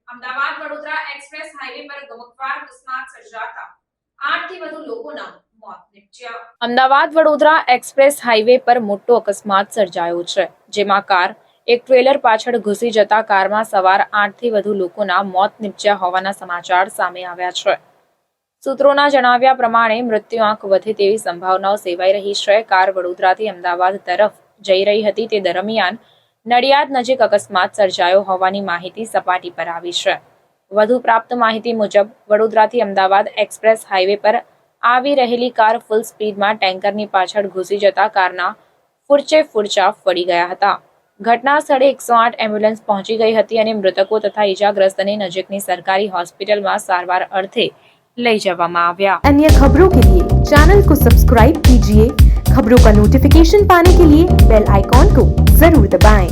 Ahmedabad Vadodara express highway પર ગમખ્વાર અકસ્માત સર્જાતા 8 થી વધુ લોકોના મોત નીપજ્યા। અમદાવાદ વડોદરા એક્સપ્રેસ હાઈવે પર મોટો અકસ્માત સર્જાયો છે, જેમાં કાર એક ટ્રેલર પાછળ ઘૂસી જતા કારમાં સવાર 8 થી વધુ લોકોના મોત નીપજ્યા હોવાના સમાચાર સામે આવ્યા છે। સૂત્રોના જણાવ્યા પ્રમાણે મૃત્યુઆંક વધે તેવી સંભાવનાઓ સેવાઈ રહી છે। કાર વડોદરાથી અમદાવાદ તરફ જઈ રહી હતી તે દરમિયાન નડિયાદ નજીક અકસ્માત સર્જાયો હોવાની માહિતી સપાટી પર આવી છે। વધુ પ્રાપ્ત માહિતી મુજબ વડોદરાથી અમદાવાદ એક્સપ્રેસ હાઈવે પર આવી રહેલી કાર ફૂલ સ્પીડમાં ટેન્કરની પાછળ ઘૂસી જતા કારના ફૂરચા ફળી ગયા હતા। ઘટના સ્થળે 108 એમ્બ્યુલન્સ પહોંચી ગઈ હતી અને મૃતકો તથા ઈજાગ્રસ્તને નજીકની સરકારી હોસ્પિટલમાં સારવાર અર્થે લઈ જવામાં આવ્યા। अन्य खबरों के लिए चैनल को सब्सक्राइब कीजिए। खबरों का नोटिफिकेशन पाने के लिए बेल आइकॉन को जरूर दबाएं।